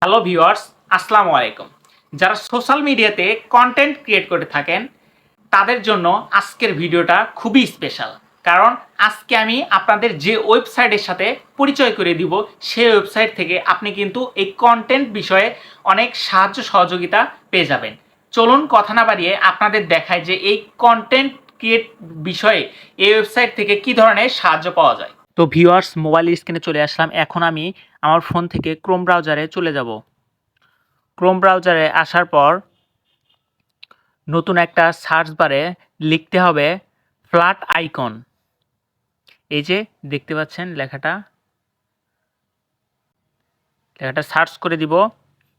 Hello viewers, আসসালামু আলাইকুম। যারা সোশ্যাল মিডিয়াতে কন্টেন্ট ক্রিয়েট করে থাকেন তাদের জন্য আজকের ভিডিওটা খুবই স্পেশাল। কারণ আজকে আমি আপনাদের যে ওয়েবসাইটের সাথে পরিচয় করে দিব সেই ওয়েবসাইট থেকে আপনি কিন্তু এই কন্টেন্ট বিষয়ে অনেক সাহায্য সহযোগিতা পেয়ে যাবেন। চলুন কথা না বাড়িয়ে আপনাদের দেখায় যে এই কন্টেন্ট ক্রিয়েট বিষয়ে এই ওয়েবসাইট থেকে কী ধরনের সাহায্য পাওয়া যায়। তো ভিউয়ার্স, মোবাইল স্ক্রিনে চলে আসলাম। এখন আমি আমার ফোন থেকে ক্রোম ব্রাউজারে চলে যাব। ক্রোম ব্রাউজারে আসার পর নতুন একটা সার্চ বারে লিখতে হবে ফ্ল্যাট আইকন। এই যে দেখতে পাচ্ছেন লেখাটা সার্চ করে দিব।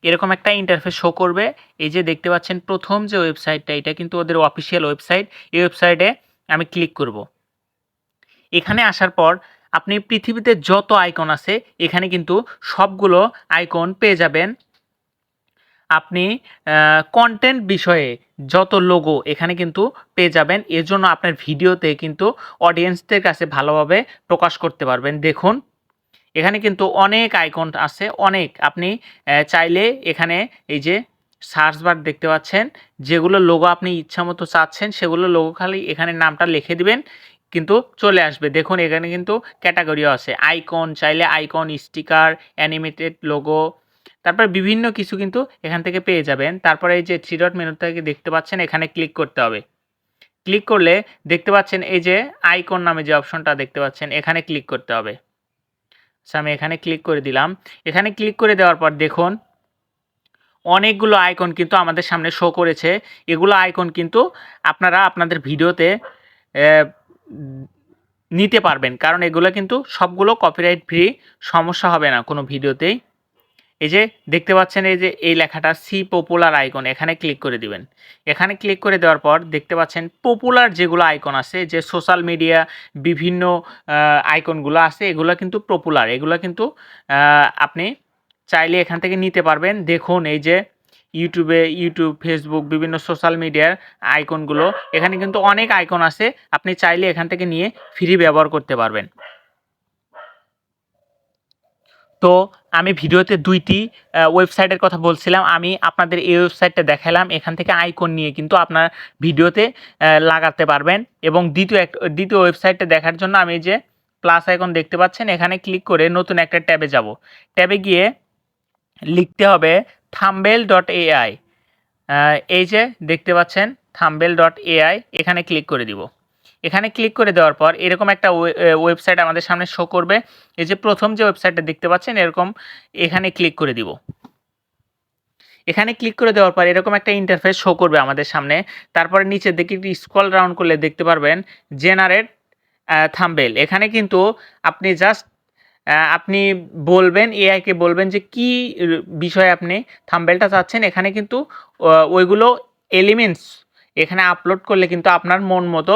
এরকম একটা ইন্টারফেস শো করবে। এই যে দেখতে পাচ্ছেন প্রথম যে ওয়েবসাইটটা, এটা কিন্তু ওদের অফিসিয়াল ওয়েবসাইট। এই ওয়েবসাইটে আমি ক্লিক করব। এখানে আসার পর আপনি পৃথিবীতে যত আইকন আছে এখানে কিন্তু সবগুলো আইকন পেয়ে যাবেন। আপনি কন্টেন্ট বিষয়ে যত লোগো এখানে কিন্তু পেয়ে যাবেন। এর জন্য আপনার ভিডিওতে কিন্তু অডিয়েন্সদের কাছে ভালোভাবে প্রকাশ করতে পারবেন। দেখুন এখানে কিন্তু অনেক আইকন আছে, অনেক। আপনি চাইলে এখানে এই যে সার্চ বার দেখতে পাচ্ছেন, যেগুলো লোগো আপনি ইচ্ছামতো চাচ্ছেন সেগুলো লোগো খালি এখানে নামটা লিখে দিবেন, কিন্তু চলে আসবে। দেখুন এখানে কিন্তু ক্যাটাগরিও আছে, আইকন, চাইলে আইকন, স্টিকার, অ্যানিমেটেড লোগো, তারপরে বিভিন্ন কিছু কিন্তু এখান থেকে পেয়ে যাবেন। তারপরে এই যে থ্রি ডট মেনু থেকে দেখতে পাচ্ছেন, এখানে ক্লিক করতে হবে। ক্লিক করলে দেখতে পাচ্ছেন এই যে আইকন নামে যে অপশনটা দেখতে পাচ্ছেন, এখানে ক্লিক করতে হবে। আমি এখানে ক্লিক করে দিলাম। এখানে ক্লিক করে দেওয়ার পর দেখুন অনেকগুলো আইকন কিন্তু আমাদের সামনে শো করেছে। এগুলো আইকন কিন্তু আপনারা আপনাদের ভিডিওতে নিতে পারবেন, কারণ এগুলো কিন্তু সবগুলো কপিরাইট ফ্রি, সমস্যা হবে না কোনো ভিডিওতেই। এই যে দেখতে পাচ্ছেন এই যে এই লেখাটা সি পপুলার আইকন, এখানে ক্লিক করে দিবেন। এখানে ক্লিক করে দেওয়ার পর দেখতে পাচ্ছেন পপুলার যেগুলো আইকন আছে, যে সোশ্যাল মিডিয়া বিভিন্ন আইকনগুলো আছে, এগুলো কিন্তু পপুলার। এগুলো কিন্তু আপনি চাইলে এখান থেকে নিতে পারবেন। দেখুন এই যে ইউটিউব, ফেসবুক, বিভিন্ন সোশ্যাল মিডিয়ার আইকনগুলো, এখানে কিন্তু অনেক আইকন আছে। আপনি চাইলে এখান থেকে নিয়ে ফ্রি ব্যবহার করতে পারবেন। তো আমি ভিডিওতে দুইটি ওয়েবসাইটের কথা বলছিলাম, আমি আপনাদের এই ওয়েবসাইটটা দেখালাম। এখান থেকে আইকন নিয়ে কিন্তু আপনার ভিডিওতে লাগাতে পারবেন। এবং দ্বিতীয় ওয়েবসাইটটা দেখার জন্য আমি যে প্লাস আইকন দেখতে পাচ্ছেন, এখানে ক্লিক করে নতুন একটা ট্যাবে যাব। ট্যাবে গিয়ে লিখতে হবে Thumbnail.AI। এই যে দেখতে পাচ্ছেন Thumbnail.AI, এখানে ক্লিক করে দিব। এখানে ক্লিক করে দেওয়ার পর এরকম একটা ওয়েবসাইট আমাদের সামনে শো করবে। এই যে প্রথম যে ওয়েবসাইটটা দেখতে পাচ্ছেন এরকম, এখানে ক্লিক করে দিব। এখানে ক্লিক করে দেওয়ার পর এরকম একটা ইন্টারফেস শো করবে আমাদের সামনে। তারপরে নিচের দিকে একটু স্ক্রল ডাউন করলে দেখতে পারবেন জেনারেট থাম্বনেল। এখানে কিন্তু আপনি জাস্ট আপনি বলবেন, এআইকে বলবেন যে কি বিষয়ে আপনি থাম্বনেলটা চাচ্ছেন। এখানে কিন্তু ওইগুলো এলিমেন্টস এখানে আপলোড করলে কিন্তু আপনার মন মতো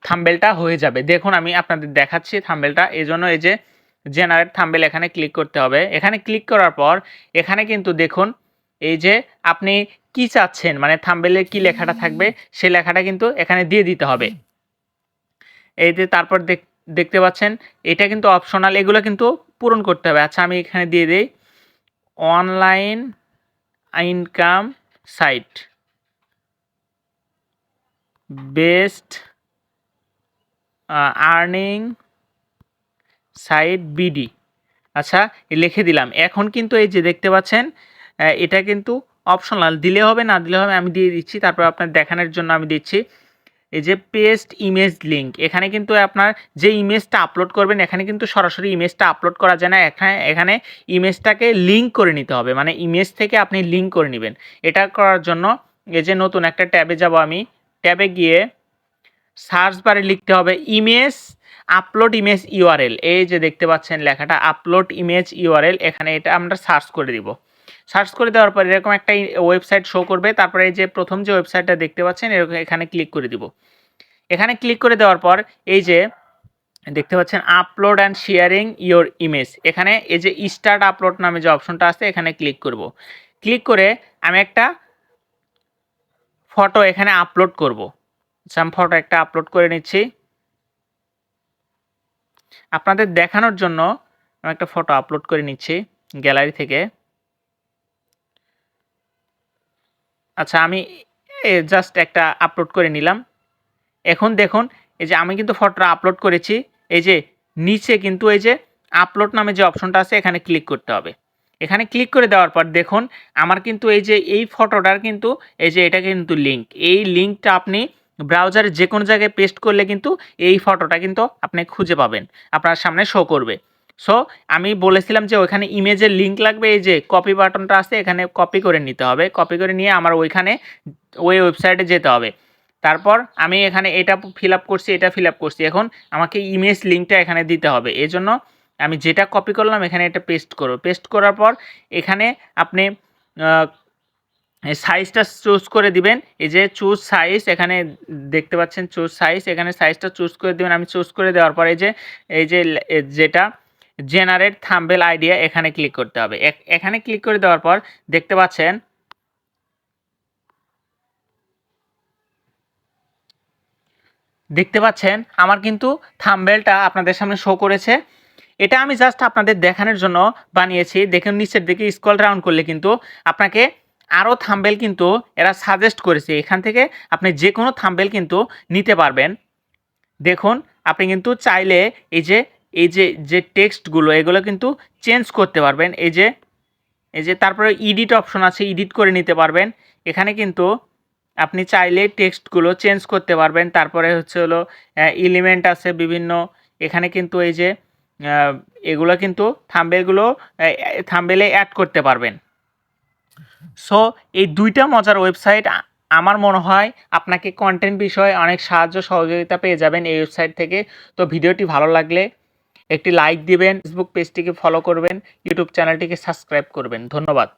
থাম্বনেলটা হয়ে যাবে। দেখুন আমি আপনাদের দেখাচ্ছি থাম্বনেলটা। এই জন্য এই যে জেনারেট থাম্বনেল এখানে ক্লিক করতে হবে। এখানে ক্লিক করার পর এখানে কিন্তু দেখুন এই যে আপনি কি চাচ্ছেন, মানে থাম্বনেলে কি লেখাটা থাকবে সেই লেখাটা কিন্তু এখানে দিয়ে দিতে হবে। এই যে তারপর দেখতে পাচ্ছেন এটা কিন্তু অপশনাল, এগুলো কিন্তু পূরণ করতে হবে। আচ্ছা আমি এখানে দিয়ে দিই online income site best earning site BD. আচ্ছা লিখে দিলাম। এখন কিন্তু এই যে দেখতে পাচ্ছেন এটা কিন্তু অপশনাল, দিলে হবে না দিলে হবে, আমি দিয়ে দিচ্ছি। তারপর আপনার দেখানোর জন্য আমি দিচ্ছি এই যে পেস্ট ইমেজ লিঙ্ক। এখানে কিন্তু আপনার যে ইমেজটা আপলোড করবেন এখানে কিন্তু সরাসরি ইমেজটা আপলোড করা যায় না, এখানে ইমেজটাকে লিঙ্ক করে নিতে হবে, মানে ইমেজ থেকে আপনি লিঙ্ক করে নেবেন। এটা করার জন্য এই যে নতুন একটা ট্যাবে যাব আমি। ট্যাবে গিয়ে সার্চ বারে লিখতে হবে ইমেজ, আপলোড ইমেজ ইউআরএল। এই যে দেখতে পাচ্ছেন লেখাটা আপলোড ইমেজ ইউআরএল, এখানে এটা আমরা সার্চ করে দিব। সার্চ করে দেওয়ার পর এরকম একটা ওয়েবসাইট শো করবে। তারপরে এই যে প্রথম যে ওয়েবসাইটটা দেখতে পাচ্ছেন এরকম, এখানে ক্লিক করে দিব। এখানে ক্লিক করে দেওয়ার পর এই যে দেখতে পাচ্ছেন upload and sharing your image, এখানে এই যে স্টার্ট আপলোড নামে যে অপশনটা আছে এখানে ক্লিক করব। ক্লিক করে আমি একটা ফটো এখানে আপলোড করব। আমি ফটো একটা আপলোড করে নিচ্ছি আপনাদের দেখানোর জন্য। আমি একটা ফটো আপলোড করে নিচ্ছি গ্যালারি থেকে। আচ্ছা আমি জাস্ট একটা আপলোড করে নিলাম। এখন দেখুন এই যে আমি কিন্তু ফটোটা আপলোড করেছি, এই যে নিচে কিন্তু এই যে আপলোড নামে যে অপশনটা আছে এখানে ক্লিক করতে হবে। এখানে ক্লিক করে দেওয়ার পর দেখুন আমার কিন্তু এই যে এই ফটোটার কিন্তু এই যে এটা কিন্তু লিঙ্ক, এই লিঙ্কটা আপনি ব্রাউজারে যে কোনো জায়গায় পেস্ট করলে কিন্তু এই ফটোটা কিন্তু আপনি খুঁজে পাবেন, আপনার সামনে শো করবে। সো আমি বলেছিলাম যে ওইখানে ইমেজের লিঙ্ক লাগবে, এই যে কপি বাটনটা আছে এখানে কপি করে নিতে হবে, কপি করে নিয়ে আমার ওইখানে ওই ওয়েবসাইটে যেতে হবে। তারপর আমি এখানে এটা ফিল আপ করছি, এটা ফিল আপ করছি, এখন আমাকে ইমেজ লিঙ্কটা এখানে দিতে হবে। এই জন্য আমি যেটা কপি করলাম এখানে এটা পেস্ট করব। পেস্ট করার পর এখানে আপনি সাইজটা চুজ করে দিবেন, এই যে চুজ সাইজ এখানে দেখতে পাচ্ছেন চুজ সাইজ, এখানে সাইজটা চুজ করে দিবেন। আমি চুজ করে দেওয়ার পর এই যে যেটা জেনারেট থাম্বনেল আইডিয়া এখানে ক্লিক করতে হবে। এখানে ক্লিক করে দেওয়ার পর দেখতে পাচ্ছেন আমার কিন্তু থাম্বনেলটা আপনাদের সামনে শো করেছে। এটা আমি জাস্ট আপনাদের দেখানোর জন্য বানিয়েছি। দেখুন নিচের দিকে স্ক্রল ডাউন করলে কিন্তু আপনাকে আরও থাম্বনেল কিন্তু এরা সাজেস্ট করেছে, এখান থেকে আপনি যে কোনো থাম্বনেল কিন্তু নিতে পারবেন। দেখুন আপনি কিন্তু চাইলে এই যে টেক্সটগুলো এগুলো কিন্তু চেঞ্জ করতে পারবেন। এই যে তারপরে এডিট অপশন আছে, এডিট করে নিতে পারবেন। এখানে কিন্তু আপনি চাইলে টেক্সটগুলো চেঞ্জ করতে পারবেন। তারপরে হচ্ছে হলো এলিমেন্ট আছে বিভিন্ন, এখানে কিন্তু এই যে এগুলো কিন্তু থাম্বনেলে অ্যাড করতে পারবেন। সো এই দুইটা মজার ওয়েবসাইট আমার মনে হয় আপনাকে কন্টেন্ট বিষয়ে অনেক সাহায্য সহযোগিতা পেয়ে যাবেন এই ওয়েবসাইট থেকে। তো ভিডিওটি ভালো লাগলে একটি লাইক দিবেন, ফেসবুক পেজটিকে ফলো করবেন, ইউটিউব চ্যানেলটিকে সাবস্ক্রাইব করবেন। ধন্যবাদ।